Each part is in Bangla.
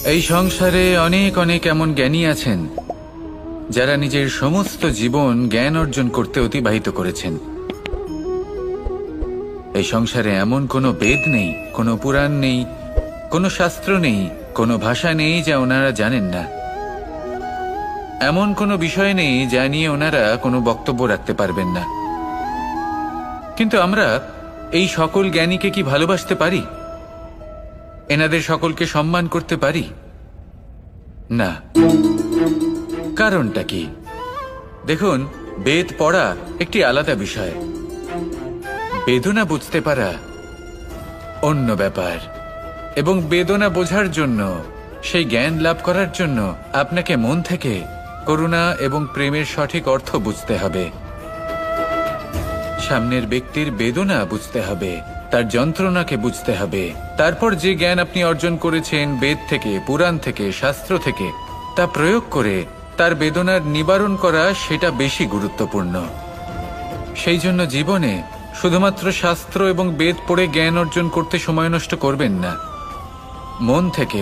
এই সংসারে অনেক অনেক এমন জ্ঞানী আছেন যারা নিজের সমস্ত জীবন জ্ঞান অর্জন করতে অতিবাহিত করেছেন। এই সংসারে এমন কোনো বেদ নেই, কোনো পুরাণ নেই, কোনো শাস্ত্র নেই, কোনো ভাষা নেই যা ওনারা জানেন না। এমন কোনো বিষয় নেই যা নিয়ে ওনারা কোনো বক্তব্য রাখতে পারবেন না। কিন্তু আমরা এই সকল জ্ঞানীকে কি ভালোবাসতে পারি? এনাদের সকলকে সম্মান করতে পারি না। কারণটা কি? দেখুন, বেদ পড়া একটি আলাদা বিষয়, বেদনা বুঝতে পারা অন্য ব্যাপার। এবং বেদনা বোঝার জন্য, সেই জ্ঞান লাভ করার জন্য আপনাকে মন থেকে করুণা এবং প্রেমের সঠিক অর্থ বুঝতে হবে। সামনের ব্যক্তির বেদনা বুঝতে হবে, তার যন্ত্রণাকে বুঝতে হবে। তারপর যে জ্ঞান আপনি অর্জন করেছেন বেদ থেকে, পুরাণ থেকে, শাস্ত্র থেকে, তা প্রয়োগ করে তার বেদনার নিবারণ করা, সেটা বেশি গুরুত্বপূর্ণ। সেই জন্য জীবনে শুধুমাত্র শাস্ত্র এবং বেদ পড়ে জ্ঞান অর্জন করতে সময় নষ্ট করবেন না। মন থেকে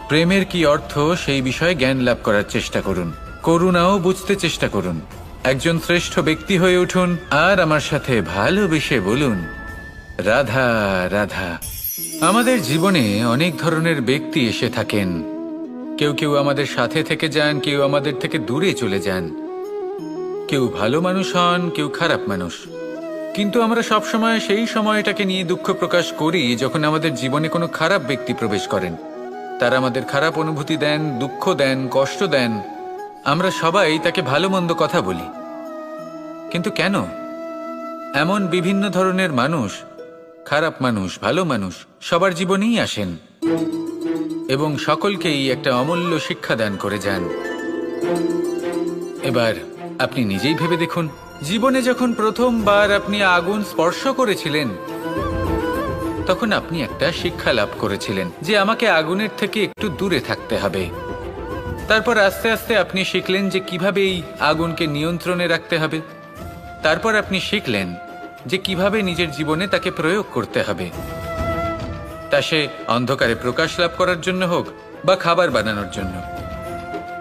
প্রেমের কি অর্থ সেই বিষয়ে জ্ঞান লাভ করার চেষ্টা করুন। করুণাও বুঝতে চেষ্টা করুন। একজন শ্রেষ্ঠ ব্যক্তি হয়ে উঠুন আর আমার সাথে ভালোবেসে বলুন, রাধা রাধা। আমাদের জীবনে অনেক ধরনের ব্যক্তি এসে থাকেন। কেউ কেউ আমাদের সাথে থেকে যান, কেউ আমাদের থেকে দূরে চলে যান। কেউ ভালো মানুষ হন, কেউ খারাপ মানুষ। কিন্তু আমরা সবসময় সেই সময়টাকে নিয়ে দুঃখ প্রকাশ করি যখন আমাদের জীবনে কোনো খারাপ ব্যক্তি প্রবেশ করেন। তারা আমাদের খারাপ অনুভূতি দেন, দুঃখ দেন, কষ্ট দেন। আমরা সবাই তাকে ভালো মন্দ কথা বলি। কিন্তু কেন? এমন বিভিন্ন ধরনের মানুষ, খারাপ মানুষ, ভালো মানুষ, সবার জীবনেই আসেন এবং সকলকেই একটা অমূল্য শিক্ষা দান করে যান। এবার আপনি নিজেই ভেবে দেখুন, জীবনে যখন প্রথমবার আপনি আগুন স্পর্শ করেছিলেন, তখন আপনি একটা শিক্ষা লাভ করেছিলেন যে আমাকে আগুনের থেকে একটু দূরে থাকতে হবে। তারপর আস্তে আস্তে আপনি শিখলেন যে কিভাবে এই আগুনকে নিয়ন্ত্রণে রাখতে হবে। তারপর আপনি শিখলেন যে কিভাবে নিজের জীবনে তাকে প্রয়োগ করতে হবে, তা সে অন্ধকারে প্রকাশ লাভ করার জন্য হোক বা খাবার বানানোর জন্য।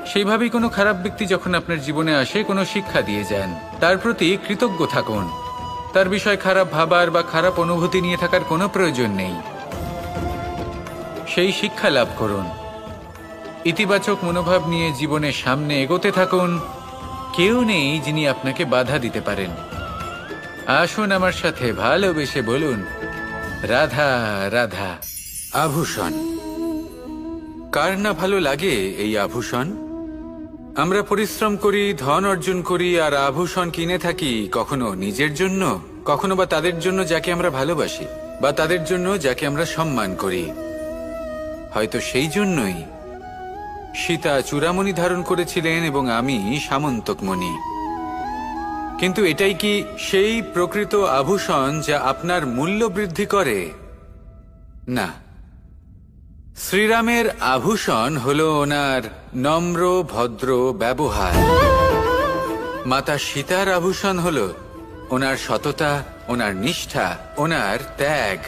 সেইভাবেই কোনো খারাপ ব্যক্তি যখন আপনার জীবনে আসে, কোনো শিক্ষা দিয়ে যান, তার প্রতি কৃতজ্ঞ থাকুন। তার বিষয় খারাপ ভাবার বা খারাপ অনুভূতি নিয়ে থাকার কোনো প্রয়োজন নেই। সেই শিক্ষা লাভ করুন, ইতিবাচক মনোভাব নিয়ে জীবনের সামনে এগোতে থাকুন। কেউ নেই যিনি আপনাকে বাধা দিতে পারেন। আসুন আমার সাথে ভালোবেসে বলুন, রাধা রাধা। আভূষণ, কার না ভালো লাগে এই আভূষণ? আমরা পরিশ্রম করি, ধন অর্জন করি আর আভূষণ কিনে থাকি, কখনো নিজের জন্য, কখনো বা তাদের জন্য যাকে আমরা ভালোবাসি, বা তাদের জন্য যাকে আমরা সম্মান করি। হয়তো সেই জন্যই সীতা চূড়ামণি ধারণ করেছিলেন এবং আমি সামন্তকমণি। কিন্তু এটাই কি সেই প্রকৃত আভূষণ যা আপনার মূল্য বৃদ্ধি করে? না। শ্রীরামের আভূষণ হলো ওনার নম্র ভদ্র ব্যবহার। মাতা সীতার আভূষণ হলো ওনার সততা, ওনার নিষ্ঠা, ওনার ত্যাগ।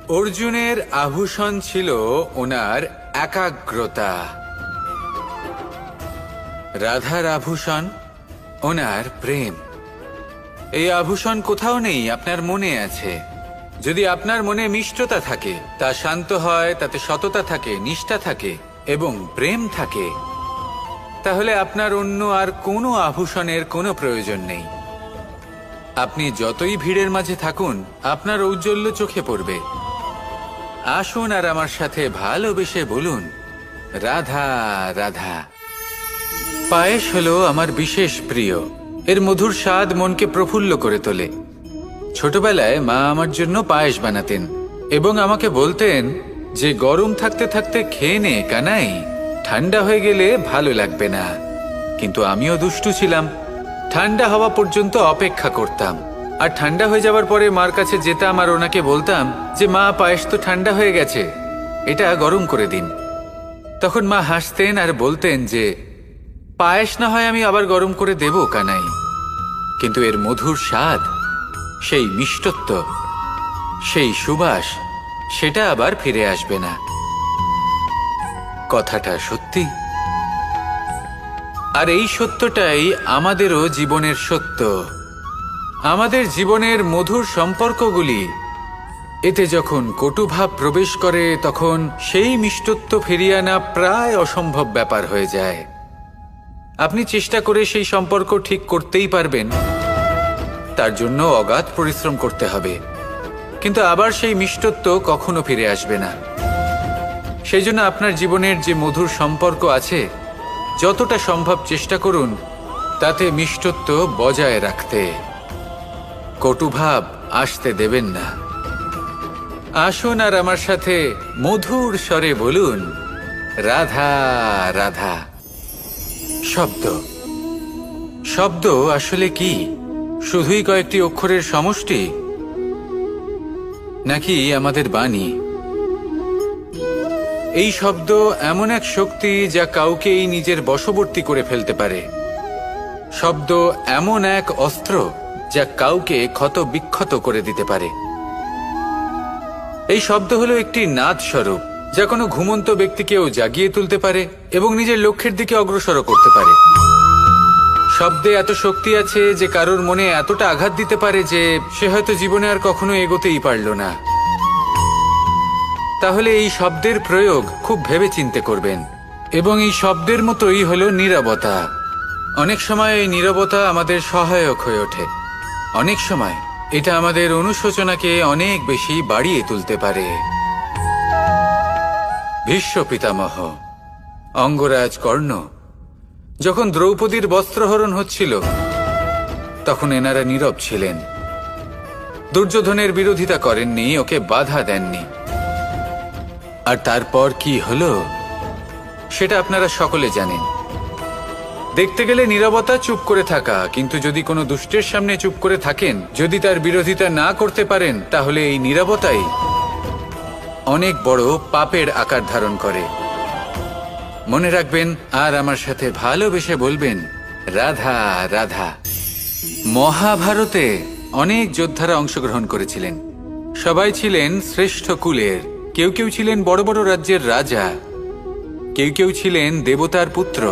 অর্জুনের আভূষণ ছিল ওনার একাগ্রতা। রাধার আভূষণ ওনার প্রেম। এই আভূষণ কোথাও নেই, আপনার মনে আছে। যদি আপনার মনে মিষ্টতা থাকে, তা শান্ত হয়, তাতে সততা থাকে, নিষ্ঠা থাকে এবং প্রেম থাকে, তাহলে আপনার অন্য আর কোনো আভূষণের কোনো প্রয়োজন নেই। আপনি যতই ভিড়ের মাঝে থাকুন, আপনার ঔজ্জ্বল্য চোখে পড়বে। আসুন আর আমার সাথে ভালোবেসে বলুন, রাধা রাধা। পায়েস হলো আমার বিশেষ প্রিয়। এর মধুর স্বাদ মনকে প্রফুল্ল করে তোলে। ছোটবেলায় মা আমার জন্য পায়েস বানাতেন এবং আমাকে বলতেন যে গরম থাকতে থাকতে খেয়ে নে কানাই, ঠান্ডা হয়ে গেলে ভালো লাগবে না। কিন্তু আমিও দুষ্টু ছিলাম, ঠান্ডা হওয়া পর্যন্ত অপেক্ষা করতাম। আর ঠান্ডা হয়ে যাওয়ার পরে মার কাছে যেতাম আর ওনাকে বলতাম যে মা, পায়েস তো ঠান্ডা হয়ে গেছে, এটা গরম করে দিন। তখন মা হাসতেন আর বলতেন যে পায়েস না হয় আমি আবার গরম করে দেব কানাই, কিন্তু এর মধুর স্বাদ, সেই মিষ্টত্ব, সেই সুবাস, সেটা আবার ফিরে আসবে না। কথাটা সত্যি। আর এই সত্যটাই আমাদেরও জীবনের সত্য। আমাদের জীবনের মধুর সম্পর্কগুলি এতে যখন কটুভাব প্রবেশ করে তখন সেই মিষ্টত্ব ফিরিয়ে আনা প্রায় অসম্ভব ব্যাপার হয়ে যায়। আপনি চেষ্টা করে সেই সম্পর্ক ঠিক করতেই পারবেন, তার জন্য অগাধ পরিশ্রম করতে হবে, কিন্তু আবার সেই মিষ্টত্ব কখনো ফিরে আসবে না। সেই জন্য আপনার জীবনের যে মধুর সম্পর্ক আছে যতটা সম্ভব চেষ্টা করুন তাতে মিষ্টত্ব বজায় রাখতে। কটুভাব আসতে দেবেন না। আসুন আর আমার সাথে মধুর স্বরে বলুন, রাধা রাধা। শব্দ শব্দ আসলে কি? শুধুই কয়েকটি অক্ষরের সমষ্টি, নাকি আমাদের বাণী? এই শব্দ এমন এক শক্তি যা কাউকেই নিজের বশবর্তী করে ফেলতে পারে। শব্দ এমন এক অস্ত্র যা কাউকে ক্ষত বিক্ষত করে দিতে পারে। এই শব্দ হলো একটি নাদ স্বরূপ যা কোনো ঘুমন্ত ব্যক্তিকেও জাগিয়ে তুলতে পারে এবং নিজের লক্ষ্যের দিকে অগ্রসর করতে পারে। শব্দে এত শক্তি আছে যে কারোর মনে এতটা আঘাত দিতে পারে যে সে হয়তো জীবনে আর কখনো এগোতেই পারল না। তাহলে এই শব্দের প্রয়োগ খুব ভেবে চিন্তে করবেন। এবং এই শব্দের মতোই হলো নীরবতা। অনেক সময় এই নীরবতা আমাদের সহায়ক হয়ে ওঠে। অনেক সময় এটা আমাদের অনুশোচনাকে অনেক বেশি বাড়িয়ে তুলতে পারে। ভীষ্ম পিতামহ, অঙ্গরাজ কর্ণ যখন দ্রৌপদীর বস্ত্রহরণ হচ্ছিল তখন এনারা নীরব ছিলেন। দুর্যোধনের বিরোধিতা করেননি, ওকে বাধা দেননি। আর তারপর কি হলো সেটা আপনারা সকলে জানেন। দেখতে গেলে নীরবতা চুপ করে থাকা, কিন্তু যদি কোনো দুষ্টের সামনে চুপ করে থাকেন, যদি তার বিরোধিতা না করতে পারেন, তাহলে এই নীরবতাই অনেক বড় পাপের আকার ধারণ করে। মনে রাখবেন আর আমার সাথে ভালোবেসে বলবেন, রাধা রাধা। মহাভারতে অনেক যোদ্ধারা অংশগ্রহণ করেছিলেন। সবাই ছিলেন শ্রেষ্ঠ কুলের। কেউ কেউ ছিলেন বড় বড় রাজ্যের রাজা, কেউ কেউ ছিলেন দেবতার পুত্র।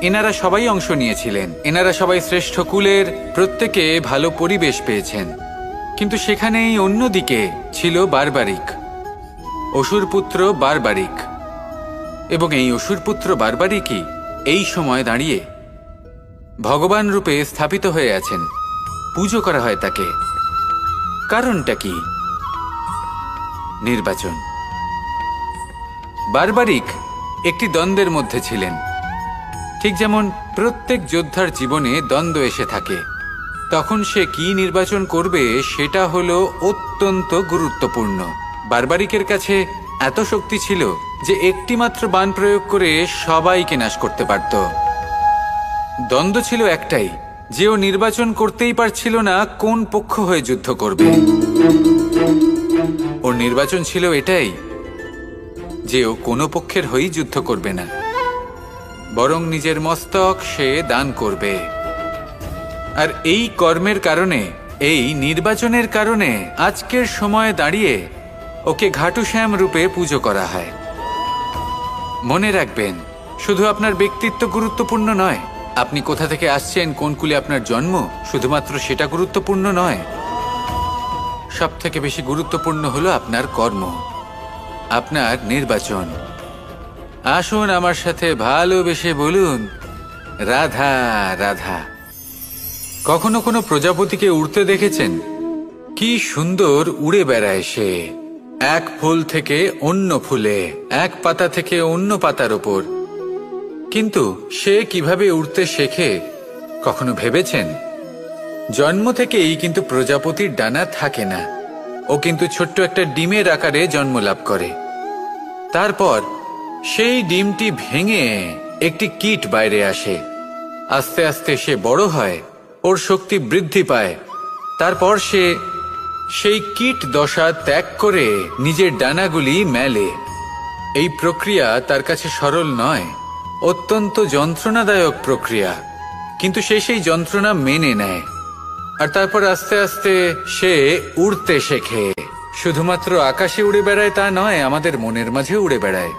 এনারা সবাই অংশ নিয়েছিলেন। এনারা সবাই শ্রেষ্ঠ কুলের, প্রত্যেকে ভালো পরিবেশ পেয়েছেন। কিন্তু সেখানেই অন্যদিকে ছিল বারবারিক, অসুরপুত্র বারবারিক। এবং এই অসুরপুত্র বারবারিকই এই সময় দাঁড়িয়ে ভগবান রূপে স্থাপিত হয়ে আছেন। পুজো করা হয় তাকে। কারণটা কি? নির্বাচন। বারবারিক একটি দ্বন্দ্বের মধ্যে ছিলেন। ঠিক যেমন প্রত্যেক যোদ্ধার জীবনে দ্বন্দ্ব এসে থাকে, তখন সে কি নির্বাচন করবে সেটা হলো অত্যন্ত গুরুত্বপূর্ণ। বারবারিকের কাছে এত শক্তি ছিল যে একটি মাত্র বাণ প্রয়োগ করে সবাইকে নাশ করতে পারত। দ্বন্দ্ব ছিল একটাই, যে ও নির্বাচন করতেই পারছিল না কোন পক্ষ হয়ে যুদ্ধ করবে। ওর নির্বাচন ছিল এটাই যে ও কোনো পক্ষের হয়েই যুদ্ধ করবে না, বরং নিজের মস্তক সে দান করবে। আর এই কর্মের কারণে, এই নির্বাচনের কারণে আজকের সময়ে দাঁড়িয়ে ওকে ঘাটুশ্যাম রূপে পুজো করা হয়। মনে রাখবেন, শুধু আপনার ব্যক্তিত্ব গুরুত্বপূর্ণ নয়, আপনি কোথা থেকে আসছেন, কোন কুলে আপনার জন্ম, শুধুমাত্র সেটা গুরুত্বপূর্ণ নয়। সব থেকে বেশি গুরুত্বপূর্ণ হলো আপনার কর্ম, আপনার নির্বাচন। আসুন আমার সাথে ভালোবেসে বলুন, রাধা রাধা। কখনো কোনো প্রজাপতিকে উড়তে দেখেছেন? কি সুন্দর উড়ে বেড়ায় সে, এক ফুল থেকে অন্য ফুলে, এক পাতা থেকে অন্য পাতার ওপর। কিন্তু সে কিভাবে উড়তে শেখে কখনো ভেবেছেন? জন্ম থেকেই কিন্তু প্রজাপতির ডানা থাকে না। ও কিন্তু ছোট্ট একটা ডিমের আকারে জন্ম লাভ করে। তারপর সেই ডিমটি ভেঙে একটি কীট বাইরে আসে। আস্তে আস্তে সে বড় হয়, ওর শক্তি বৃদ্ধি পায়। তারপর সে সেই কীট দশা ত্যাগ করে নিজের ডানাগুলি মেলে। এই প্রক্রিয়া তার কাছে সরল নয়, অত্যন্ত যন্ত্রণাদায়ক প্রক্রিয়া, কিন্তু সে সেই যন্ত্রণা মেনে নেয়। আর তারপর আস্তে আস্তে সে উড়তে শেখে। শুধুমাত্র আকাশে উড়ে বেড়ায় তা নয়, আমাদের মনের মাঝে উড়ে বেড়ায়।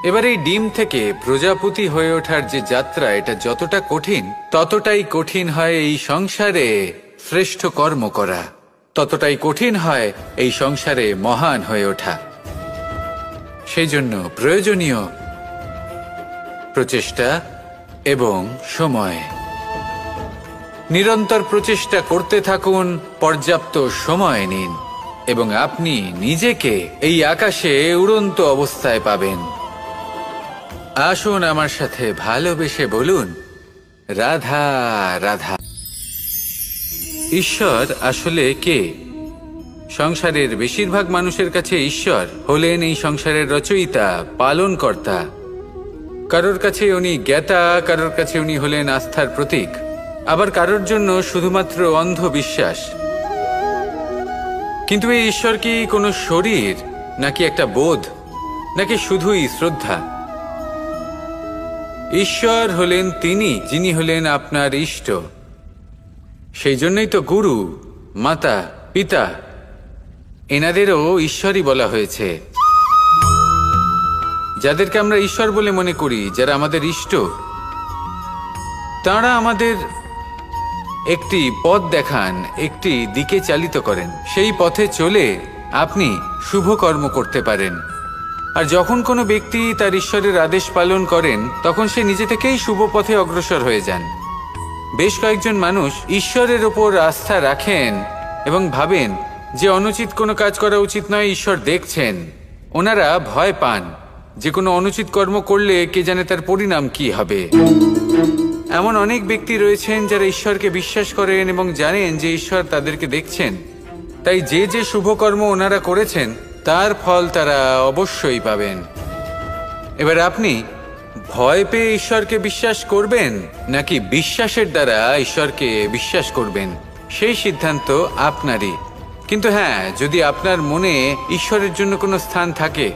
এবার এই ডিম থেকে প্রজাপতি হয়ে ওঠার যে যাত্রা, এটা যতটা কঠিন, ততটাই কঠিন হয় এই সংসারে শ্রেষ্ঠ কর্ম করা, ততটাই কঠিন হয় এই সংসারে মহান হয়ে ওঠা। সেই জন্য প্রয়োজনীয় প্রচেষ্টা এবং সময়। নিরন্তর প্রচেষ্টা করতে থাকুন, পর্যাপ্ত সময় নিন, এবং আপনি নিজেকে এই আকাশে উড়ন্ত অবস্থায় পাবেন। আসুন আমার সাথে ভালোবেসে বলুন, রাধা রাধা। ঈশ্বর আসলে কে? সংসারের বেশিরভাগ মানুষের কাছে ঈশ্বর হলেন এই সংসারের রচয়িতা, পালনকর্তা। কারোর কাছে উনি জ্ঞাতা, কারোর কাছে উনি হলেন আস্থার প্রতীক, আবার কারোর জন্য শুধুমাত্র অন্ধবিশ্বাস। কিন্তু এই ঈশ্বর কি কোনো শরীর, নাকি একটা বোধ, নাকি শুধুই শ্রদ্ধা? ঈশ্বর হলেন তিনি যিনি হলেন আপনার ইষ্ট। সেই জন্যই তো গুরু, মাতা, পিতা এনাদেরও ঈশ্বরই বলা হয়েছে। যাদেরকে আমরা ঈশ্বর বলে মনে করি, যারা আমাদের ইষ্ট, তাঁরা আমাদের একটি পথ দেখান, একটি দিকে চালিত করেন। সেই পথে চলে আপনি শুভ কর্ম করতে পারেন। আর যখন কোনো ব্যক্তি তার ঈশ্বরের আদেশ পালন করেন, তখন সে নিজে থেকেই শুভ পথে অগ্রসর হয়ে যান। বেশ কয়েকজন মানুষ ঈশ্বরের ওপর আস্থা রাখেন এবং ভাবেন যে অনুচিত কোনো কাজ করা উচিত নয়, ঈশ্বর দেখছেন। ওনারা ভয় পান যে কোনো অনুচিত কর্ম করলে কে জানে তার পরিণাম কি হবে। এমন অনেক ব্যক্তি রয়েছেন যারা ঈশ্বরকে বিশ্বাস করেন এবং জানেন যে ঈশ্বর তাদেরকে দেখছেন, তাই যে যে শুভকর্ম ওনারা করেছেন তার ফল তারা অবশ্যই পাবেন। এবার আপনি ভয় পেয়ে ঈশ্বরকে বিশ্বাস করবেন, নাকি বিশ্বাসের দ্বারা ঈশ্বরকে বিশ্বাস করবেন, সেই সিদ্ধান্ত আপনারই। কিন্তু হ্যাঁ, যদি আপনার মনে ঈশ্বরের জন্য কোনো স্থান থাকে,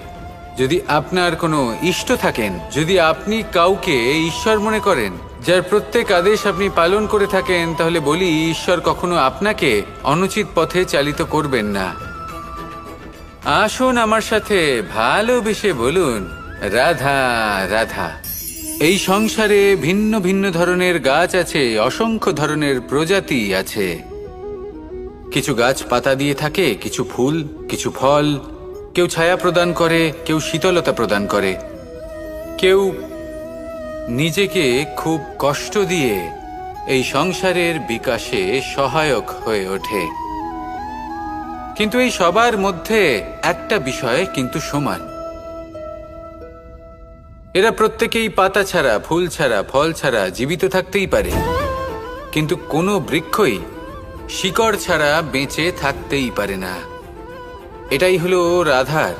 যদি আপনার কোনো ইষ্ট থাকেন, যদি আপনি কাউকে ঈশ্বর মনে করেন, যার প্রত্যেক আদেশ আপনি পালন করে থাকেন, তাহলে বলি, ঈশ্বর কখনো আপনাকে অনুচিত পথে চালিত করবেন না। আসুন আমার সাথে ভালোবেসে বলুন, রাধা রাধা। এই সংসারে ভিন্ন ভিন্ন ধরনের গাছ আছে, অসংখ্য ধরনের প্রজাতি আছে। কিছু গাছ পাতা দিয়ে থাকে, কিছু ফুল, কিছু ফল। কেউ ছায়া প্রদান করে, কেউ শীতলতা প্রদান করে, কেউ নিজেকে খুব কষ্ট দিয়ে এই সংসারের বিকাশে সহায়ক হয়ে ওঠে। কিন্তু এই সবার মধ্যে একটা বিষয় কিন্তু সমান। এরা প্রত্যেকেই পাতা ছাড়া, ফুল ছাড়া, ফল ছাড়া জীবিত থাকতেই পারে, কিন্তু কোনো বৃক্ষই শিকড় ছাড়া বেঁচে থাকতেই পারে না। এটাই হলো রাধার।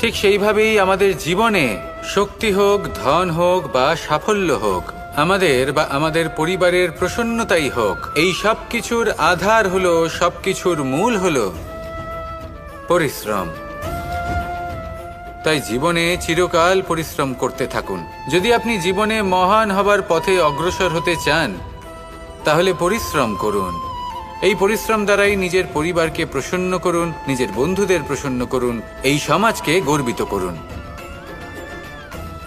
ঠিক সেইভাবেই আমাদের জীবনে শক্তি হোক, ধন হোক বা সাফল্য হোক, আমাদের বা আমাদের পরিবারের প্রসন্নতাই হোক, এই সব কিছুর আধার হলো, সব কিছুর মূল হলো পরিশ্রম। তাই জীবনে চিরকাল পরিশ্রম করতে থাকুন। যদি আপনি জীবনে মহান হবার পথে অগ্রসর হতে চান, তাহলে পরিশ্রম করুন। এই পরিশ্রম দ্বারাই নিজের পরিবারকে প্রসন্ন করুন, নিজের বন্ধুদের প্রসন্ন করুন, এই সমাজকে গর্বিত করুন।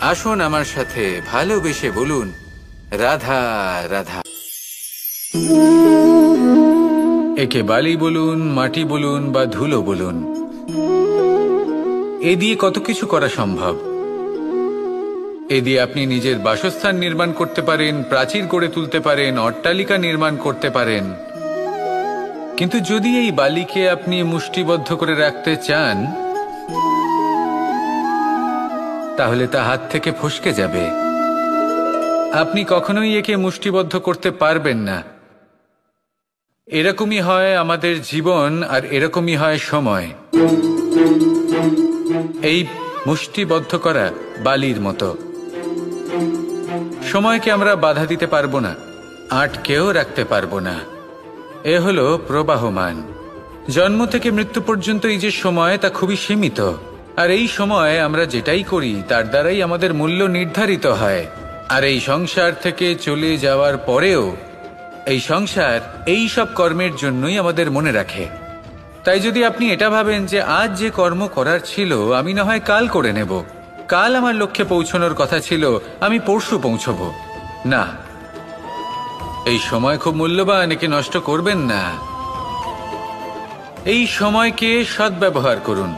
আসুন আমার সাথে ভালোবেসে বলুন, রাধা রাধা। একে বালি বলুন, মাটি বলুন বা ধুলো বলুন, এ দিয়ে কত কিছু করা সম্ভব। এ দিয়ে আপনি নিজের বাসস্থান নির্মাণ করতে পারেন, প্রাচীর গড়ে তুলতে পারেন, অট্টালিকা নির্মাণ করতে পারেন। কিন্তু যদি এই বালিকে আপনি মুষ্টিবদ্ধ করে রাখতে চান, তাহলে তা হাত থেকে ফসকে যাবে। আপনি কখনোই একে মুষ্টিবদ্ধ করতে পারবেন না। এরকমই হয় আমাদের জীবন, আর এরকমই হয় সময়। এই মুষ্টিবদ্ধ করা বালির মতো। সময়কে আমরা বাধা দিতে পারবো না, আটকেও রাখতে পারবো না। এ হলো প্রবাহমান। জন্ম থেকে মৃত্যু পর্যন্ত এই যে সময়, তা খুবই সীমিত। আর এই সময় আমরা যেটাই করি তার দ্বারাই আমাদের মূল্য নির্ধারিত হয়। আর এই সংসার থেকে চলে যাওয়ার পরেও এই সংসার এই সব কর্মের জন্যই আমাদের মনে রাখে। তাই যদি আপনি এটা ভাবেন যে আজ যে কর্ম করার ছিল আমি না হয় কাল করে নেব, কাল আমার লক্ষ্যে পৌঁছানোর কথা ছিল, আমি পরশু পৌঁছবো না। এই সময় খুব মূল্যবান, একে নষ্ট করবেন না। এই সময়কে সদ্ব্যবহার করুন,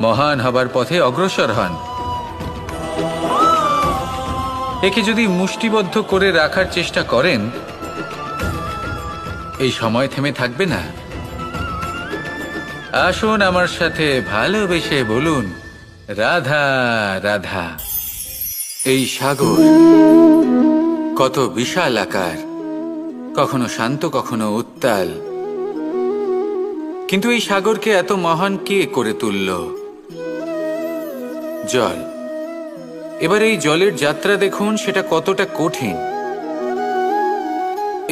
মহান হবার পথে অগ্রসর হন। একে যদি মুষ্টিবদ্ধ করে রাখার চেষ্টা করেন, এই সময় থেমে থাকবে না। আসুন আমার সাথে ভালোবেসে বলুন, রাধা রাধা। এই সাগর কত বিশাল আকার, কখনো শান্ত কখনো উত্তাল, কিন্তু এই সাগরকে এত মহান কে করে তুলল? জল। এবার এই জলের যাত্রা দেখুন, সেটা কতটা কঠিন।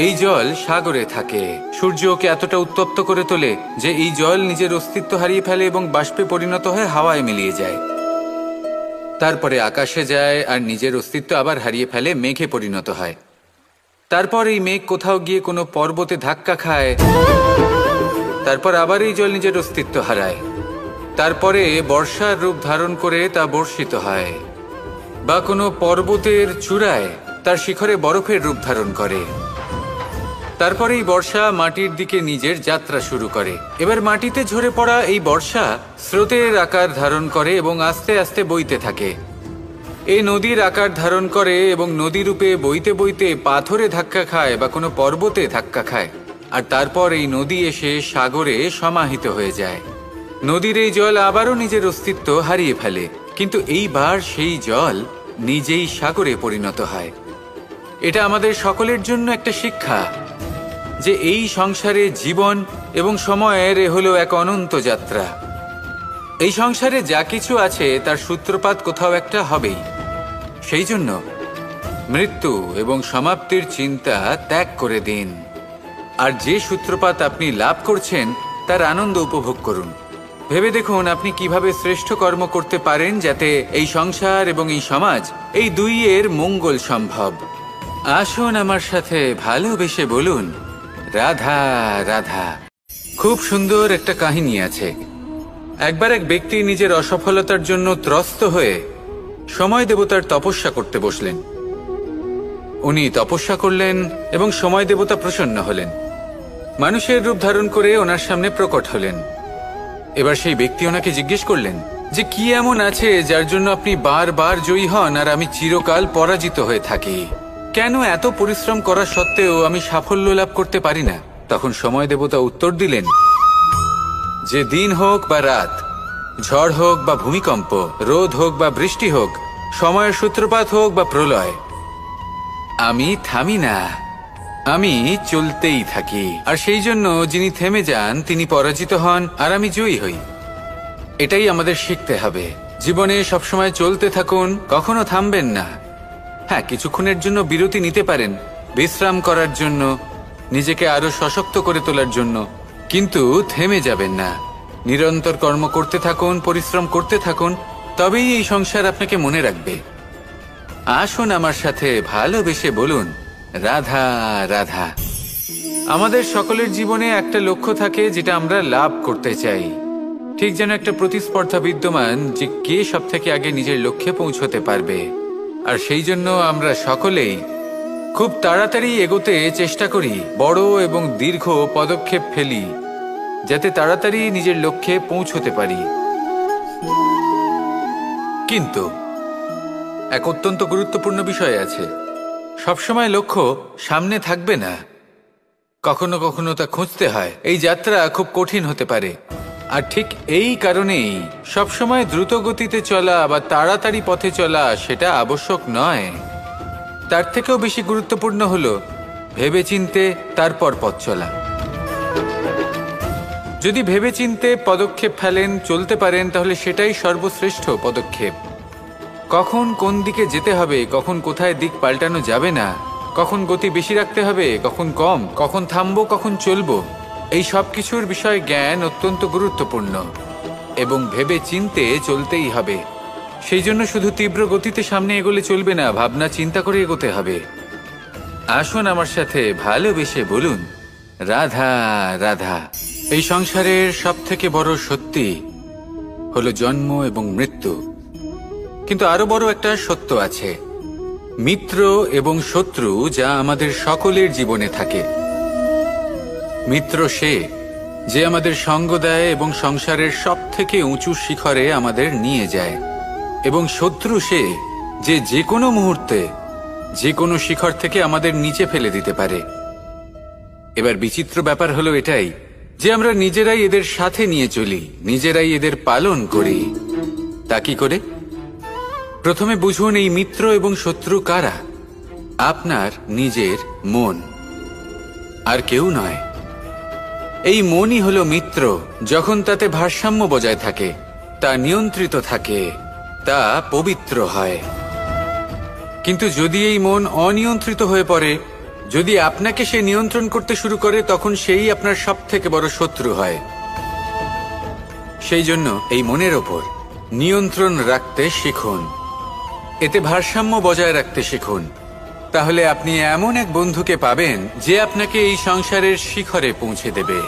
এই জল সাগরে থাকে, সূর্য ওকে এতটা উত্তপ্ত করে তোলে যে এই জল নিজের অস্তিত্ব হারিয়ে ফেলে এবং বাষ্পে পরিণত হয়ে হাওয়ায় মিলিয়ে যায়। তারপরে আকাশে যায় আর নিজের অস্তিত্ব আবার হারিয়ে ফেলে, মেঘে পরিণত হয়। তারপর এই মেঘ কোথাও গিয়ে কোনো পর্বতে ধাক্কা খায়, তারপর আবার এই জল নিজের অস্তিত্ব হারায়। তারপরে বর্ষার রূপ ধারণ করে তা বর্ষিত হয়, বা কোনো পর্বতের চূড়ায় তার শিখরে বরফের রূপ ধারণ করে। তারপরেই বর্ষা মাটির দিকে নিজের যাত্রা শুরু করে। এবার মাটিতে ঝরে পড়া এই বর্ষা স্রোতের আকার ধারণ করে এবং আস্তে আস্তে বইতে থাকে। এই নদীর আকার ধারণ করে এবং নদী রূপে বইতে বইতে পাথরে ধাক্কা খায় বা কোনো পর্বতে ধাক্কা খায়, আর তারপর এই নদী এসে সাগরে সমাহিত হয়ে যায়। নদীর এই জল আবারও নিজের অস্তিত্ব হারিয়ে ফেলে, কিন্তু এইবার সেই জল নিজেই সাগরে পরিণত হয়। এটা আমাদের সকলের জন্য একটা শিক্ষা যে এই সংসারে জীবন এবং সময়ের হলো এক অনন্ত যাত্রা। এই সংসারে যা কিছু আছে তার সূত্রপাত কোথাও একটা হবেই। সেই জন্য মৃত্যু এবং সমাপ্তির চিন্তা ত্যাগ করে দিন, আর যে সূত্রপাত আপনি লাভ করছেন তার আনন্দ উপভোগ করুন। ভেবে দেখুন আপনি কিভাবে শ্রেষ্ঠ কর্ম করতে পারেন যাতে এই সংসার এবং এই সমাজ, এই দুইয়ের মঙ্গল সম্ভব। আসুন আমার সাথে ভালোবেসে বলুন, রাধা রাধা। খুব সুন্দর একটা কাহিনী আছে। একবার এক ব্যক্তি নিজের অসফলতার জন্য ত্রস্ত হয়ে সময় দেবতার তপস্যা করতে বসলেন। উনি তপস্যা করলেন এবং সময় দেবতা প্রসন্ন হলেন, মানুষের রূপ ধারণ করে ওনার সামনে প্রকট হলেন। এবার সেই ব্যক্তি ওনাকে জিজ্ঞেস করলেন যে কি এমন আছে যার জন্য আপনি বারবার জয়ী হন আর আমি চিরকাল পরাজিত হয়ে থাকি? কেন এত পরিশ্রম করা সত্ত্বেও আমি সাফল্য লাভ করতে পারি না? তখন সময় দেবতা উত্তর দিলেন যে দিন হোক বা রাত, ঝড় হোক বা ভূমিকম্প, রোদ হোক বা বৃষ্টি হোক, সময়ের সূত্রপাত হোক বা প্রলয়, আমি থামি না, আমি চলতেই থাকি। আর সেই জন্য যিনি থেমে যান তিনি পরাজিত হন আর আমি জয়ী হই। এটাই আমাদের শিখতে হবে। জীবনে সবসময় চলতে থাকুন, কখনো থামবেন না। হ্যাঁ, কিছুক্ষণের জন্য বিরতি নিতে পারেন, বিশ্রাম করার জন্য, নিজেকে আরো সশক্ত করে তোলার জন্য, কিন্তু থেমে যাবেন না। নিরন্তর কর্ম করতে থাকুন, পরিশ্রম করতে থাকুন, তবেই এই সংসার আপনাকে মনে রাখবে। আসুন আমার সাথে ভালোবেসে বলুন, রাধা রাধা। আমাদের সকলের জীবনে একটা লক্ষ্য থাকে যেটা আমরা লাভ করতে চাই। ঠিক যেন একটা প্রতিস্পর্ধা বিদ্যমান যে কে সব থেকে আগে নিজের লক্ষ্যে পৌঁছতে পারবে। আর সেই জন্য আমরা সকলেই খুব তাড়াতাড়ি এগোতে চেষ্টা করি, বড় এবং দীর্ঘ পদক্ষেপ ফেলি যাতে তাড়াতাড়ি নিজের লক্ষ্যে পৌঁছতে পারি। কিন্তু এক অত্যন্ত গুরুত্বপূর্ণ বিষয় আছে, সবসময় লক্ষ্য সামনে থাকবে না, কখনো কখনো তা খুঁজতে হয়। এই যাত্রা খুব কঠিন হতে পারে, আর ঠিক এই কারণেই সবসময় দ্রুত গতিতে চলা বা তাড়াতাড়ি পথে চলা সেটা আবশ্যক নয়। তার থেকেও বেশি গুরুত্বপূর্ণ হলো ভেবেচিন্তে তারপর পথ চলা। যদি ভেবেচিন্তে পদক্ষেপ ফেলেন, চলতে পারেন, তাহলে সেটাই সর্বশ্রেষ্ঠ পদক্ষেপ। কখন কোন দিকে যেতে হবে, কখন কোথায় দিক পাল্টানো যাবে না, কখন গতি বেশি রাখতে হবে, কখন কম, কখন থামবো, কখন চলবো, এই সব কিছুর বিষয়ে জ্ঞান অত্যন্ত গুরুত্বপূর্ণ এবং ভেবে চিন্তে চলতেই হবে। সেই জন্য শুধু তীব্র গতিতে সামনে এগোলে চলবে না, ভাবনা চিন্তা করে এগোতে হবে। আসুন আমার সাথে ভালোবেসে বলুন, রাধা রাধা। এই সংসারের সব থেকে বড় সত্যি হলো জন্ম এবং মৃত্যু। কিন্তু আরো বড় একটা সত্য আছে, মিত্র এবং শত্রু যা আমাদের সকলের জীবনে থাকে। মিত্র সে যে আমাদের সঙ্গ দেয় এবং সংসারের সবথেকে উঁচু শিখরে আমাদের নিয়ে যায়, এবং শত্রু সে যে যে কোনো মুহূর্তে যে কোনো শিখর থেকে আমাদের নিচে ফেলে দিতে পারে। এবার বিচিত্র ব্যাপার হলো এটাই যে আমরা নিজেরাই এদের সাথে নিয়ে চলি, নিজেরাই এদের পালন করি। তা কি করে? প্রথমে বুঝুন এই মিত্র এবং শত্রু কারা। আপনার নিজের মন, আর কেউ নয়। এই মনই হলো মিত্র যখন তাতে ভারসাম্য বজায় থাকে, তা নিয়ন্ত্রিত থাকে, তা পবিত্র হয়। কিন্তু যদি এই মন অনিয়ন্ত্রিত হয়ে পড়ে, যদি আপনাকে সে নিয়ন্ত্রণ করতে শুরু করে, তখন সেই আপনার সবথেকে বড় শত্রু হয়। সেই জন্য এই মনের ওপর নিয়ন্ত্রণ রাখতে শিখুন, এতে ভারসাম্য বজায় রাখতে শিখুন। তাহলে আপনি এমন এক বন্ধুকে পাবেন যে আপনাকে এই সংসারের শিখরে পৌঁছে দেবে।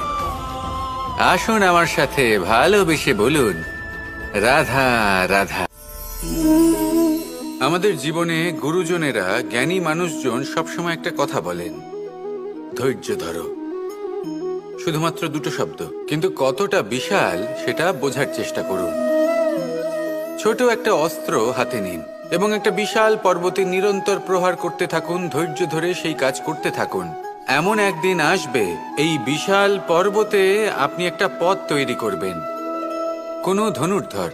আসুন আমার সাথে ভালোবেসে বলুন, রাধা রাধা। আমাদের জীবনে গুরুজনেরা, জ্ঞানী মানুষজন সবসময় একটা কথা বলেন, ধৈর্য ধরো। শুধুমাত্র দুটো শব্দ, কিন্তু কতটা বিশাল সেটা বোঝার চেষ্টা করুন। ছোট একটা অস্ত্র হাতে নিন এবং একটা বিশাল পর্বতে নিরন্তর প্রহার করতে থাকুন, ধৈর্য ধরে সেই কাজ করতে থাকুন। এমন একদিন আসবে এই বিশাল পর্বতে আপনি একটা পথ তৈরি করবেন। কোনো ধনুর্ধর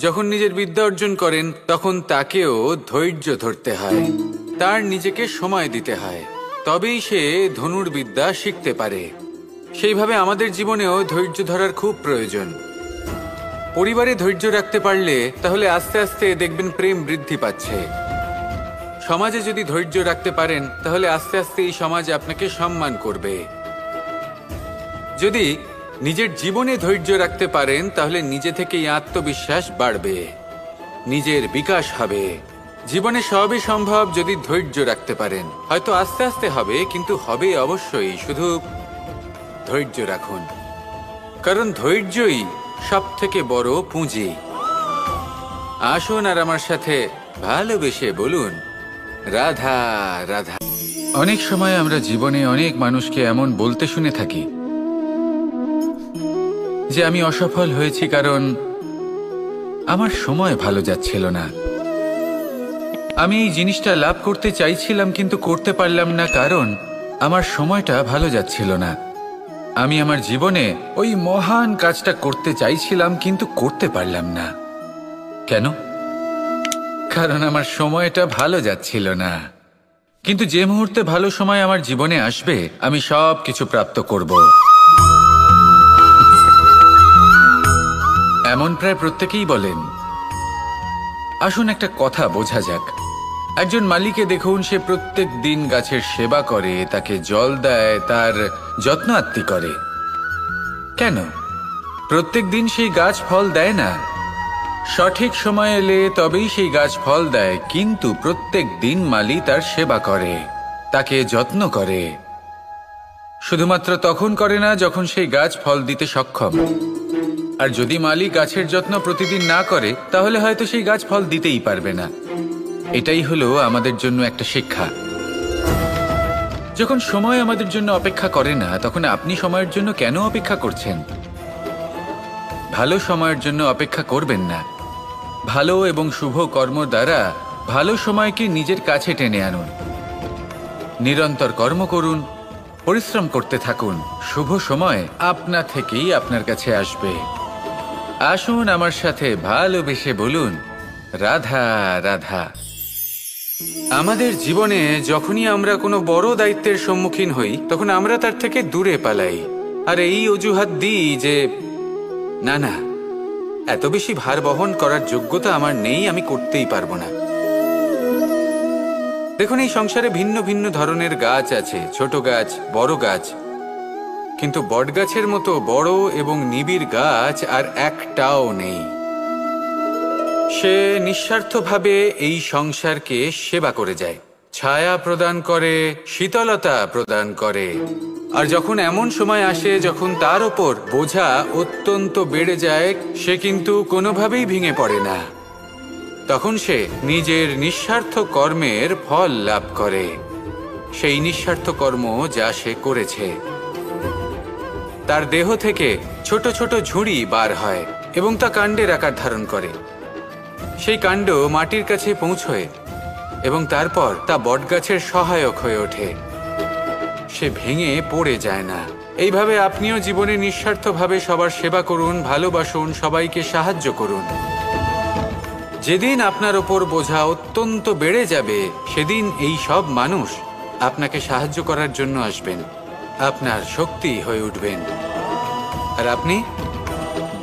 যখন নিজের বিদ্যা অর্জন করেন, তখন তাকেও ধৈর্য ধরতে হয়, তার নিজেকে সময় দিতে হয়, তবেই সে ধনুর্বিদ্যা শিখতে পারে। সেইভাবে আমাদের জীবনেও ধৈর্য ধরার খুব প্রয়োজন। পরিবারে ধৈর্য রাখতে পারলে তাহলে আস্তে আস্তে দেখবেন প্রেম বৃদ্ধি পাচ্ছে। সমাজে যদি ধৈর্য রাখতে পারেন তাহলে আস্তে আস্তে এই সমাজ আপনাকে সম্মান করবে। যদি নিজের জীবনে ধৈর্য রাখতে পারেন তাহলে নিজে থেকেই আত্মবিশ্বাস বাড়বে, নিজের বিকাশ হবে। জীবনে সবই সম্ভব যদি ধৈর্য রাখতে পারেন। হয়তো আস্তে আস্তে হবে, কিন্তু হবে অবশ্যই। শুধু ধৈর্য রাখুন, কারণ ধৈর্যই সবথেকে বড় পুঁজি। আসুন আর আমার সাথে ভালোবেসে বলুন, রাধা রাধা। অনেক সময় আমরা জীবনে অনেক মানুষকে এমন বলতে শুনে থাকি যে আমি অসফল হয়েছি কারণ আমার সময় ভালো যাচ্ছিল না। আমি এই জিনিসটা লাভ করতে চাইছিলাম কিন্তু করতে পারলাম না কারণ আমার সময়টা ভালো যাচ্ছিল না। আমি আমার জীবনে ওই মহান কাজটা করতে চাইছিলাম কিন্তু করতে পারলাম না। কেন? কারণ আমার সময়টা ভালো যাচ্ছিল না। কিন্তু যে মুহূর্তে ভালো সময় আমার জীবনে আসবে, আমি সব কিছু প্রাপ্ত করব। এমন প্রায় প্রত্যেকেই বলেন। আসুন একটা কথা বোঝা যাক। একজন মালিকে দেখুন, সে প্রত্যেক দিন গাছের সেবা করে, তাকে জল দেয়, তার যত্ন আত্তি করে। কেন? প্রত্যেক দিন সেই গাছ ফল দেয় না। সঠিক সময় এলে তবেই সেই গাছ ফল দেয়, কিন্তু প্রত্যেক দিন মালি তার সেবা করে, তাকে যত্ন করে। শুধুমাত্র তখন করে না যখন সেই গাছ ফল দিতে সক্ষম। আর যদি মালি গাছের যত্ন প্রতিদিন না করে তাহলে হয়তো সেই গাছ ফল দিতেই পারবে না। এটাই হলো আমাদের জন্য একটা শিক্ষা। যখন সময় আমাদের জন্য অপেক্ষা করে না, তখন আপনি সময়ের জন্য কেন অপেক্ষা করছেন? ভালো সময়ের জন্য অপেক্ষা করবেন না। ভালো এবং শুভ কর্ম দ্বারা ভালো সময়কে নিজের কাছে টেনে আনুন। নিরন্তর কর্ম করুন, পরিশ্রম করতে থাকুন। শুভ সময় আপনা থেকেই আপনার কাছে আসবে। আসুন আমার সাথে ভালোবেসে বলুন, রাধা রাধা। আমাদের জীবনে যখনই আমরা কোনো বড় দায়িত্বের সম্মুখীন হই, তখন আমরা তার থেকে দূরে পালাই আর এই অজুহাত দিই যে না না, এত বেশি ভার বহন করার যোগ্যতা আমার নেই, আমি করতেই পারবো না। দেখুন, এই সংসারে ভিন্ন ভিন্ন ধরনের গাছ আছে, ছোট গাছ, বড় গাছ, কিন্তু বটগাছের মতো বড় এবং নিবিড় গাছ আর একটাও নেই। সে নিঃস্বার্থভাবে এই সংসারকে সেবা করে যায়, ছায়া প্রদান করে, শীতলতা প্রদান করে। আর যখন এমন সময় আসে যখন তার ওপর বোঝা অত্যন্ত বেড়ে যায়, সে কিন্তু কোনোভাবেই ভেঙে পড়ে না। তখন সে নিজের নিঃস্বার্থ কর্মের ফল লাভ করে, সেই নিঃস্বার্থ কর্ম যা সে করেছে। তার দেহ থেকে ছোট ছোট ঝুড়ি বার হয় এবং তা কাণ্ডের আকার ধারণ করে। সেই কাণ্ড মাটির কাছে পৌঁছয় এবং তারপর তা বটগাছের সহায়ক হয়ে ওঠে। সে ভেঙে পড়ে যায় না। এইভাবে আপনিও জীবনে নিঃস্বার্থভাবে সবার সেবা করুন, ভালোবাসুন, সবাইকে সাহায্য করুন। যেদিন আপনার ওপর বোঝা অত্যন্ত বেড়ে যাবে, সেদিন এই সব মানুষ আপনাকে সাহায্য করার জন্য আসবেন, আপনার শক্তি হয়ে উঠবেন, আর আপনি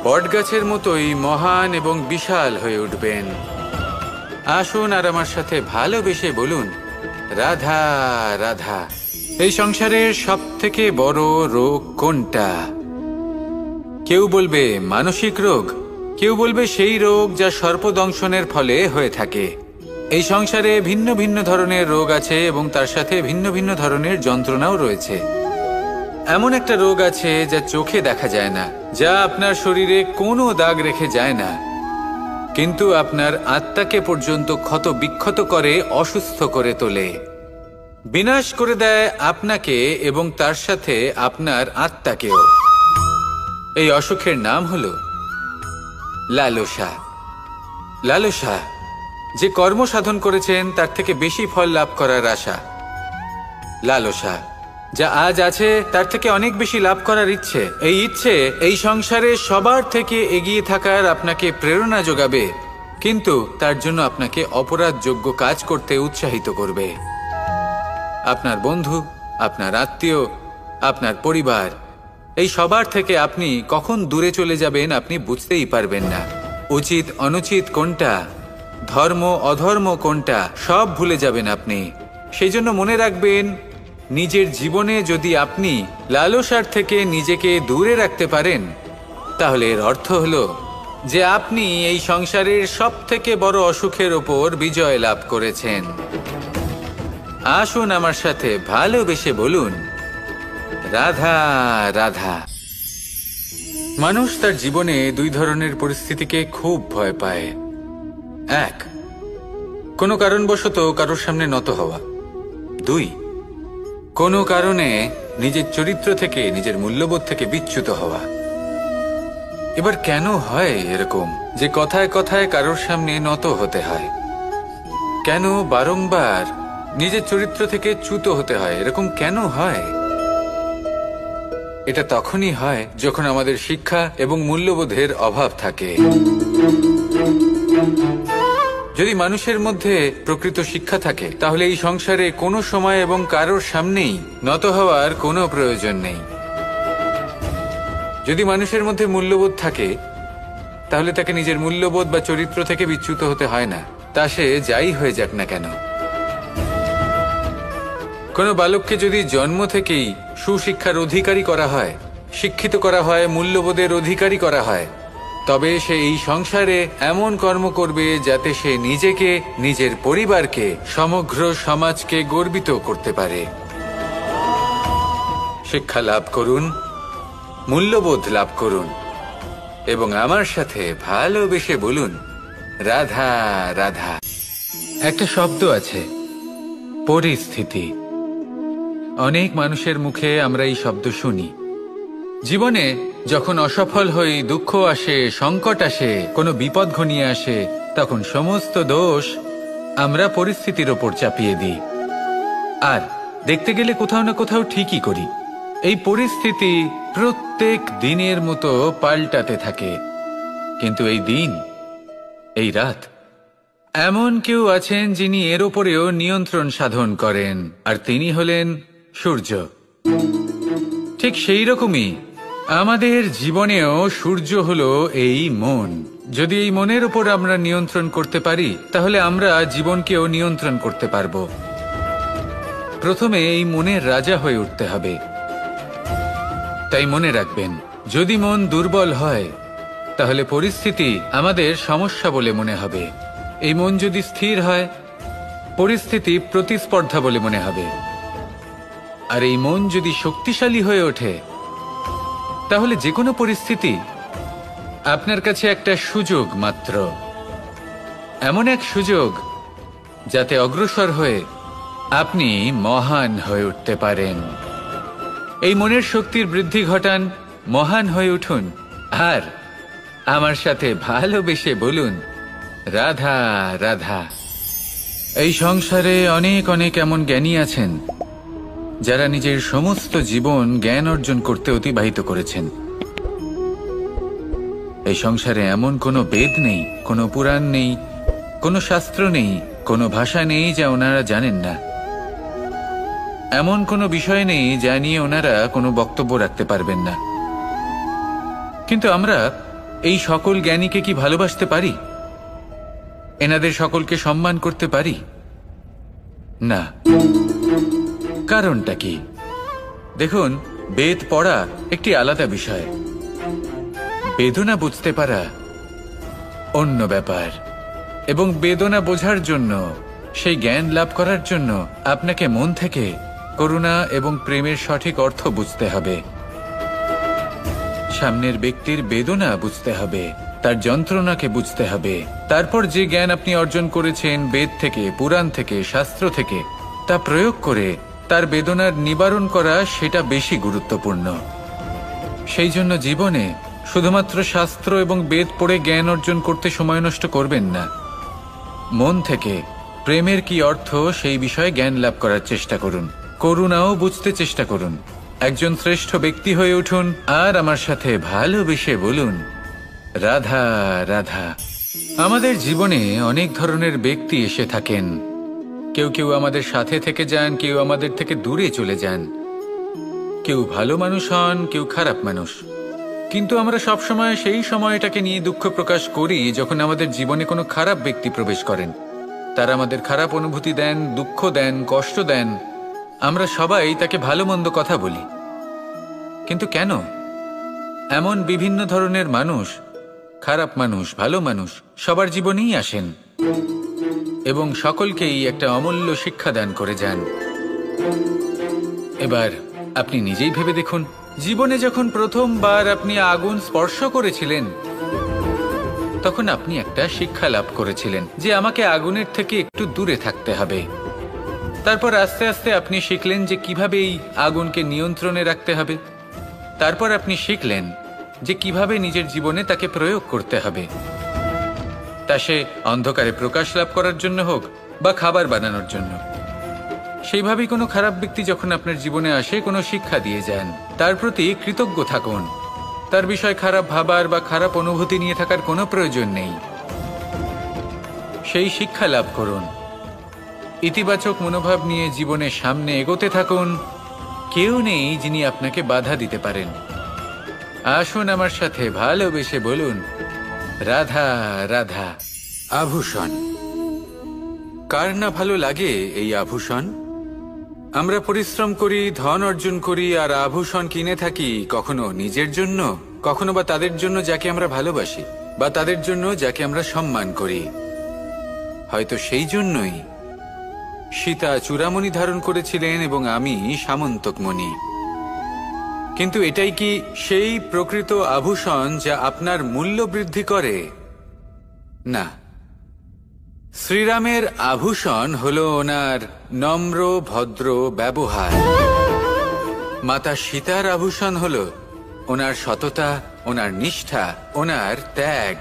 বটগাছের মতোই মহান এবং বিশাল হয়ে উঠবেন। আসুন আর আমার সাথে ভালোবেসে বলুন, রাধা রাধা। এই সংসারের সব থেকে বড় রোগ কোনটা? কেউ বলবে মানসিক রোগ, কেউ বলবে সেই রোগ যা সর্পদংশনের ফলে হয়ে থাকে। এই সংসারে ভিন্ন ভিন্ন ধরনের রোগ আছে এবং তার সাথে ভিন্ন ভিন্ন ধরনের যন্ত্রণাও রয়েছে। এমন একটা রোগ আছে যা চোখে দেখা যায় না, যা আপনার শরীরে কোনো দাগ রেখে যায় না, কিন্তু আপনার আত্মাকে পর্যন্ত ক্ষত বিক্ষত করে, অসুস্থ করে তোলে, বিনাশ করে দেয় আপনাকে এবং তার সাথে আপনার আত্মাকেও। এই অসুখের নাম হলো লালসা। লালসা, যে কর্ম সাধন করেছেন তার থেকে বেশি ফল লাভ করার আশা। লালসা, যা আজ আছে তার থেকে অনেক বেশি লাভ করার ইচ্ছে। এই ইচ্ছে এই সংসারে সবার থেকে এগিয়ে থাকার আপনাকে প্রেরণা যোগাবে, কিন্তু তার জন্য আপনাকে অপরাধযোগ্য কাজ করতে উৎসাহিত করবে। আপনার বন্ধু, আপনার আত্মীয়, আপনার পরিবার, এই সবার থেকে আপনি কখন দূরে চলে যাবেন আপনি বুঝতেই পারবেন না। উচিত অনুচিত কোনটা, ধর্ম অধর্ম কোনটা, সব ভুলে যাবেন আপনি। সেই জন্য মনে রাখবেন, নিজের জীবনে যদি আপনি লালসার থেকে নিজেকে দূরে রাখতে পারেন, তাহলে এর অর্থ হলো যে আপনি এই সংসারের সব থেকে বড় অসুখের ওপর বিজয় লাভ করেছেন। আসুন আমার সাথে ভালোবেসে বলুন, রাধা রাধা। মানুষ তার জীবনে দুই ধরনের পরিস্থিতিকে খুব ভয় পায়। এক, কোনো কারণবশত কারোর সামনে নত হওয়া। দুই, কোনো কারণে নিজের চরিত্র থেকে, নিজের মূল্যবোধ থেকে বিচ্যুত হওয়া। এবার কেন হয় এরকম যে কথায় কথায় কারোর সামনে নত হতে হয়? কেন বারংবার নিজের চরিত্র থেকে চ্যুত হতে হয়? এরকম কেন হয়? এটা তখনই হয় যখন আমাদের শিক্ষা এবং মূল্যবোধের অভাব থাকে। যদি মানুষের মধ্যে প্রকৃত শিক্ষা থাকে, তাহলে এই সংসারে কোনো সময় এবং কারোর সামনেই নত হওয়ার কোনো প্রয়োজন নেই। যদি মানুষের মধ্যে মূল্যবোধ থাকে, তাহলে তাকে নিজের মূল্যবোধ বা চরিত্র থেকে বিচ্যুত হতে হয় না, তা সে যাই হয়ে যাক না কেন। কোনো বালককে যদি জন্ম থেকেই সুশিক্ষার অধিকারী করা হয়, শিক্ষিত করা হয়, মূল্যবোধের অধিকারী করা হয়, তবে সে এই সংসারে এমন কর্ম করবে যাতে সে নিজেকে, নিজের পরিবারকে, সমগ্র সমাজকে গর্বিত করতে পারে। শিক্ষা লাভ করুন, মূল্যবোধ লাভ করুন এবং আমার সাথে ভালোবেসে বলুন, রাধা রাধা। একটা শব্দ আছে, পরিস্থিতি। অনেক মানুষের মুখে আমরা এই শব্দ শুনি। জীবনে যখন অসফল হই, দুঃখ আসে, সংকট আসে, কোনো বিপদ ঘনিয়ে আসে, তখন সমস্ত দোষ আমরা পরিস্থিতির ওপর চাপিয়ে দিই। আর দেখতে গেলে কোথাও না কোথাও ঠিকই করি। এই পরিস্থিতি প্রত্যেক দিনের মতো পাল্টাতে থাকে, কিন্তু এই দিন, এই রাত, এমন কেউ আছেন যিনি এর ওপরেও নিয়ন্ত্রণ সাধন করেন, আর তিনি হলেন সূর্য। ঠিক সেই রকমই আমাদের জীবনেও সূর্য হলো এই মন। যদি এই মনের উপর আমরা নিয়ন্ত্রণ করতে পারি, তাহলে আমরা জীবনকেও নিয়ন্ত্রণ করতে পারবো। প্রথমে এই মনের রাজা হয়ে উঠতে হবে। তাই মনে রাখবেন, যদি মন দুর্বল হয়, তাহলে পরিস্থিতি আমাদের সমস্যা বলে মনে হবে। এই মন যদি স্থির হয়, পরিস্থিতি প্রতিস্পর্ধা বলে মনে হবে। আর এই মন যদি শক্তিশালী হয়ে ওঠে, তাহলে যে কোনো পরিস্থিতি আপনার কাছে একটা সুযোগ মাত্র, এমন এক সুযোগ যাতে অগ্রসর হয়ে আপনি মহান হয়ে উঠতে পারেন। এই মনের শক্তির বৃদ্ধি ঘটান, মহান হয়ে উঠুন, আর আমার সাথে ভালোবেসে বলুন, রাধা রাধা। এই সংসারে অনেক অনেক এমন জ্ঞানী আছেন যারা নিজের সমস্ত জীবন জ্ঞান অর্জন করতে অতিবাহিত করেছেন। এই সংসারে এমন কোনো বেদ নেই, কোনো পুরাণ নেই, কোনো শাস্ত্র নেই, কোনো ভাষা নেই যা ওনারা জানেন না। এমন কোনো বিষয় নেই যা নিয়ে ওনারা কোনো বক্তব্য রাখতে পারবেন না। কিন্তু আমরা এই সকল জ্ঞানীকে কি ভালোবাসতে পারি? এনাদের সকলকে সম্মান করতে পারি না। কারণটা কি? দেখুন, বেদ পড়া একটি আলাদা বিষয়, বেদনা বুঝতে পারা অন্য ব্যাপার। এবং বেদনা বোঝার জন্য, সেই জ্ঞান লাভ করার জন্য আপনাকে মন থেকে করুণা এবং প্রেমের সঠিক অর্থ বুঝতে হবে। সামনের ব্যক্তির বেদনা বুঝতে হবে, তার যন্ত্রণাকে বুঝতে হবে। তারপর যে জ্ঞান আপনি অর্জন করেছেন বেদ থেকে, পুরাণ থেকে, শাস্ত্র থেকে, তা প্রয়োগ করে তার বেদনার নিবারণ করা, সেটা বেশি গুরুত্বপূর্ণ। সেই জন্য জীবনে শুধুমাত্র শাস্ত্র এবং বেদ পড়ে জ্ঞান অর্জন করতে সময় নষ্ট করবেন না। মন থেকে প্রেমের কি অর্থ সেই বিষয়ে জ্ঞান লাভ করার চেষ্টা করুন, করুণাও বুঝতে চেষ্টা করুন। একজন শ্রেষ্ঠ ব্যক্তি হয়ে উঠুন, আর আমার সাথে ভালোবেসে বলুন, রাধা রাধা। আমাদের জীবনে অনেক ধরনের ব্যক্তি এসে থাকেন। কেউ কেউ আমাদের সাথে থেকে যান, কেউ আমাদের থেকে দূরে চলে যান। কেউ ভালো মানুষ হন, কেউ খারাপ মানুষ। কিন্তু আমরা সবসময় সেই সময়টাকে নিয়ে দুঃখ প্রকাশ করি যখন আমাদের জীবনে কোনো খারাপ ব্যক্তি প্রবেশ করেন। তারা আমাদের খারাপ অনুভূতি দেন, দুঃখ দেন, কষ্ট দেন। আমরা সবাই তাকে ভালো মন্দ কথা বলি। কিন্তু কেন? এমন বিভিন্ন ধরনের মানুষ, খারাপ মানুষ, ভালো মানুষ, সবার জীবনেই আসেন এবং সকলকেই একটা অমূল্য শিক্ষা দান করে যান। এবার আপনি নিজেই ভেবে দেখুন, জীবনে যখন প্রথমবার আপনি আগুন স্পর্শ করেছিলেন, তখন আপনি একটা শিক্ষা লাভ করেছিলেন যে আমাকে আগুনের থেকে একটু দূরে থাকতে হবে। তারপর আস্তে আস্তে আপনি শিখলেন যে কিভাবে এই আগুনকে নিয়ন্ত্রণে রাখতে হবে। তারপর আপনি শিখলেন যে কিভাবে নিজের জীবনে তাকে প্রয়োগ করতে হবে, তা সে অন্ধকারে প্রকাশ লাভ করার জন্য হোক বা খাবার বানানোর জন্য। সেইভাবেই কোনো খারাপ ব্যক্তি যখন আপনার জীবনে আসে, কোনো শিক্ষা দিয়ে যান, তার প্রতি কৃতজ্ঞ থাকুন। তার বিষয় খারাপ ভাবার বা খারাপ অনুভূতি নিয়ে থাকার কোনো প্রয়োজন নেই। সেই শিক্ষা লাভ করুন, ইতিবাচক মনোভাব নিয়ে জীবনের সামনে এগোতে থাকুন। কেউ নেই যিনি আপনাকে বাধা দিতে পারেন। আসুন আমার সাথে ভালোবেসে বলুন, রাধা রাধা। আভূষণ, কার না ভালো লাগে এই আভূষণ? আমরা পরিশ্রম করি, ধন অর্জন করি, আর আভূষণ কিনে থাকি, কখনো নিজের জন্য, কখনো বা তাদের জন্য যাকে আমরা ভালোবাসি, বা তাদের জন্য যাকে আমরা সম্মান করি। হয়তো সেই জন্যই সীতা চূড়ামণি ধারণ করেছিলেন এবং আমি সামন্তকমণি। কিন্তু এটাই কি সেই প্রকৃত আভূষণ যা আপনার মূল্য বৃদ্ধি করে? না। শ্রীরামের আভূষণ হলো ওনার নম্র ভদ্র ব্যবহার। মাতা সীতার আভূষণ হলো ওনার সততা, ওনার নিষ্ঠা, ওনার ত্যাগ।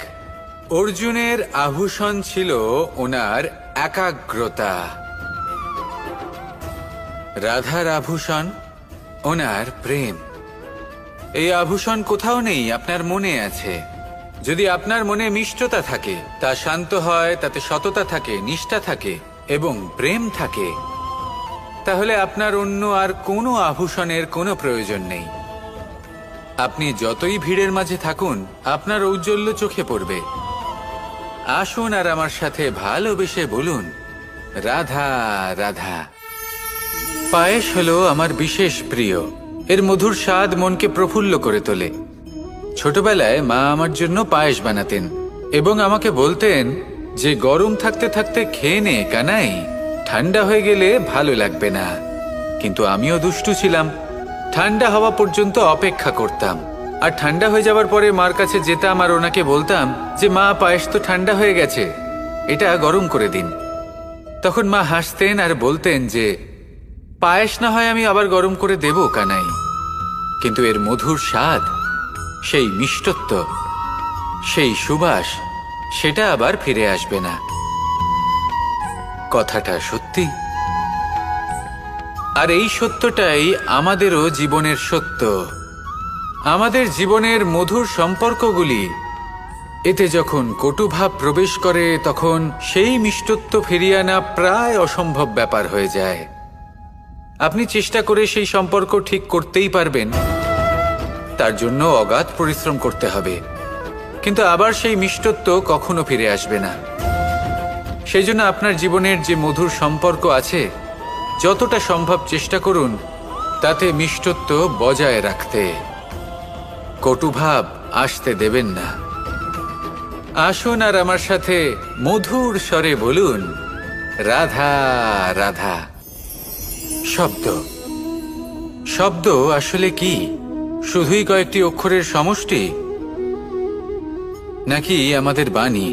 অর্জুনের আভূষণ ছিল ওনার একাগ্রতা। রাধার আভূষণ ওনার প্রেম। এই আভূষণ কোথাও নেই, আপনার মনে আছে। যদি আপনার মনে মিষ্টতা থাকে, তা শান্ত হয়, তাতে সততা থাকে, নিষ্ঠা থাকে এবং প্রেম থাকে, তাহলে আপনার অন্য আর কোনো আভূষণের কোনো প্রয়োজন নেই। আপনি যতই ভিড়ের মাঝে থাকুন, আপনার ঔজ্জ্বল্য চোখে পড়বে। আসুন আর আমার সাথে ভালোবেসে বলুন, রাধা রাধা। পায়েস হলো আমার বিশেষ প্রিয়। এর মধুর স্বাদ মনকে প্রফুল্ল করে তোলে। ছোটবেলায় মা আমার জন্য পায়েস বানাতেন এবং আমাকে বলতেন যে গরম থাকতে থাকতে খেয়ে নে কানাই, ঠান্ডা হয়ে গেলে ভালো লাগবে না। কিন্তু আমিও দুষ্টু ছিলাম, ঠান্ডা হওয়া পর্যন্ত অপেক্ষা করতাম, আর ঠান্ডা হয়ে যাওয়ার পরে মার কাছে যেতাম আর ওনাকে বলতাম যে মা, পায়েস তো ঠান্ডা হয়ে গেছে। এটা গরম করে দিন। তখন মা হাসতেন আর বলতেন যে পায়েস না হয় আমি আবার গরম করে দেব কানাই, কিন্তু এর মধুর স্বাদ, সেই মিষ্টত্ব, সেই সুবাস, সেটা আবার ফিরে আসবে না। কথাটা সত্যি। আর এই সত্যটাই আমাদেরও জীবনের সত্য। আমাদের জীবনের মধুর সম্পর্কগুলি, এতে যখন কটুভাব প্রবেশ করে তখন সেই মিষ্টত্ব ফিরিয়ে আনা প্রায় অসম্ভব ব্যাপার হয়ে যায়। আপনি চেষ্টা করে সেই সম্পর্ক ঠিক করতেই পারবেন, তার জন্য অগাধ পরিশ্রম করতে হবে, কিন্তু আবার সেই মিষ্টত্ব কখনো ফিরে আসবে না। সেই জন্য আপনার জীবনের যে মধুর সম্পর্ক আছে, যতটা সম্ভব চেষ্টা করুন তাতে মিষ্টত্ব বজায় রাখতে। কটুভাব আসতে দেবেন না। আসুন আর আমার সাথে মধুর স্বরে বলুন, রাধা রাধা। শব্দ, শব্দ আসলে কি? শুধুই কয়েকটি অক্ষরের সমষ্টি, নাকি আমাদের বাণী?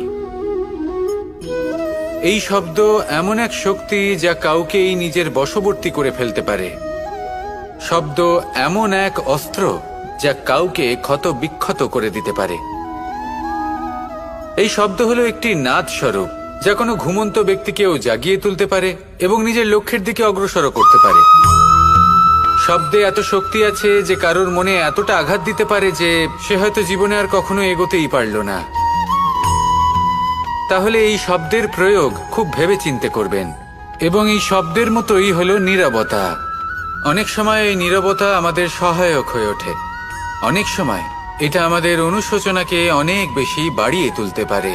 এই শব্দ এমন এক শক্তি যা কাউকেই নিজের বশবর্তী করে ফেলতে পারে। শব্দ এমন এক অস্ত্র যা কাউকে ক্ষত বিক্ষত করে দিতে পারে। এই শব্দ হলো একটি নাদ স্বরূপ যা কোনো ঘুমন্ত ব্যক্তিকেও জাগিয়ে তুলতে পারে এবং নিজের লক্ষ্যের দিকে অগ্রসর করতে পারে। শব্দে এত শক্তি আছে যে কারোর মনে এতটা আঘাত দিতে পারে যে সে হয়তো জীবনে আর কখনো এগোতেই পারল না। তাহলে এই শব্দের প্রয়োগ খুব ভেবেচিন্তে করবেন। এবং এই শব্দের মতোই হলো নীরবতা। অনেক সময় এই নীরবতা আমাদের সহায়ক হয়ে ওঠে। অনেক সময় এটা আমাদের অনুশোচনাকে অনেক বেশি বাড়িয়ে তুলতে পারে।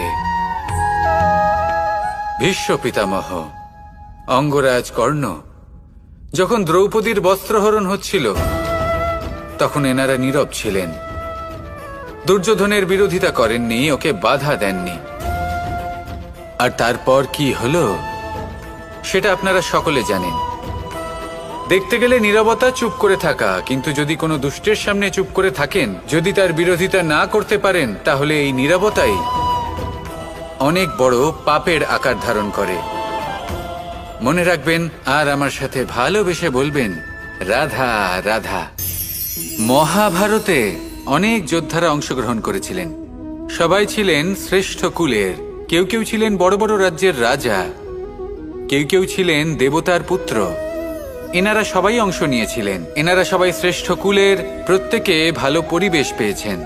ভীষ্ম পিতামহ, অঙ্গরাজ কর্ণ, যখন দ্রৌপদীর বস্ত্রহরণ হচ্ছিল তখন এনারা নীরব ছিলেন। দুর্যোধনের বিরোধিতা করেননি, ওকে বাধা দেননি। আর তারপর কি হলো সেটা আপনারা সকলে জানেন। দেখতে গেলে নীরবতা চুপ করে থাকা, কিন্তু যদি কোনো দুষ্টের সামনে চুপ করে থাকেন, যদি তার বিরোধিতা না করতে পারেন, তাহলে এই নীরবতাই অনেক বড় পাপের আকার ধারণ করে। মনে রাখবেন আর আমার সাথে ভালোবেসে বলবেন, রাধা রাধা। মহাভারতে অনেক যোদ্ধারা অংশগ্রহণ করেছিলেন। সবাই ছিলেন শ্রেষ্ঠ কুলের। কেউ কেউ ছিলেন বড় বড় রাজ্যের রাজা, কেউ কেউ ছিলেন দেবতার পুত্র। এনারা সবাই অংশ নিয়েছিলেন। এনারা সবাই শ্রেষ্ঠ কুলের, প্রত্যেকে ভালো পরিবেশ পেয়েছেন।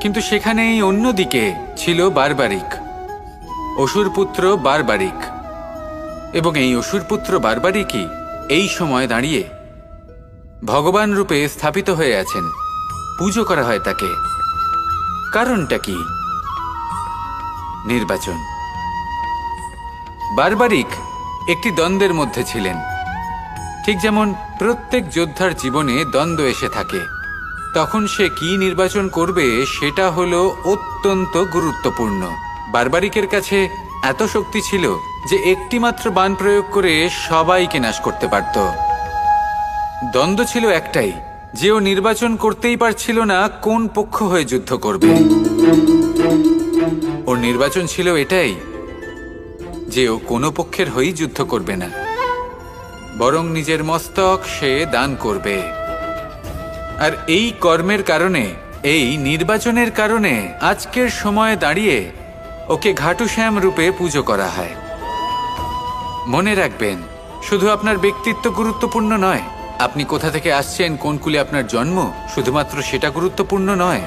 কিন্তু সেখানেই অন্যদিকে ছিল বারবারিক, অসুরপুত্র বারবারিক। এবং এই অসুরপুত্র বারবারিকই এই সময় দাঁড়িয়ে ভগবান রূপে স্থাপিত হয়ে আছেন। পুজো করা হয় তাকে। কারণটা কি? নির্বাচন। বারবারিক একটি দ্বন্দ্বের মধ্যে ছিলেন। ঠিক যেমন প্রত্যেক যোদ্ধার জীবনে দ্বন্দ্ব এসে থাকে, তখন সে কি নির্বাচন করবে সেটা হলো অত্যন্ত গুরুত্বপূর্ণ। বারবারিকের কাছে এত শক্তি ছিল যে একটি মাত্র বাণ প্রয়োগ করে সবাইকে নাশ করতে পারত। দ্বন্দ্ব ছিল একটাই, যে ও নির্বাচন করতেই পারছিল না কোন পক্ষ হয়ে যুদ্ধ করবে। ওর নির্বাচন ছিল এটাই যে ও কোনো পক্ষের হয়েই যুদ্ধ করবে না, বরং নিজের মস্তক সে দান করবে। আর এই কর্মের কারণে, এই নির্বাচনের কারণে আজকের সময়ে দাঁড়িয়ে ওকে ঘাটুশ্যাম রূপে পুজো করা হয়। মনে রাখবেন, শুধু আপনার ব্যক্তিত্ব গুরুত্বপূর্ণ নয়, আপনি কোথা থেকে আসছেন, কোন কুলে আপনার জন্ম, শুধুমাত্র সেটা গুরুত্বপূর্ণ নয়।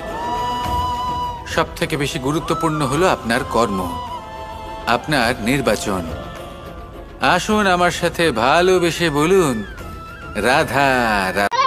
সব থেকে বেশি গুরুত্বপূর্ণ হলো আপনার কর্ম, আপনার নির্বাচন। আসুন আমার সাথে ভালোবেসে বলুন, রাধা রাধা।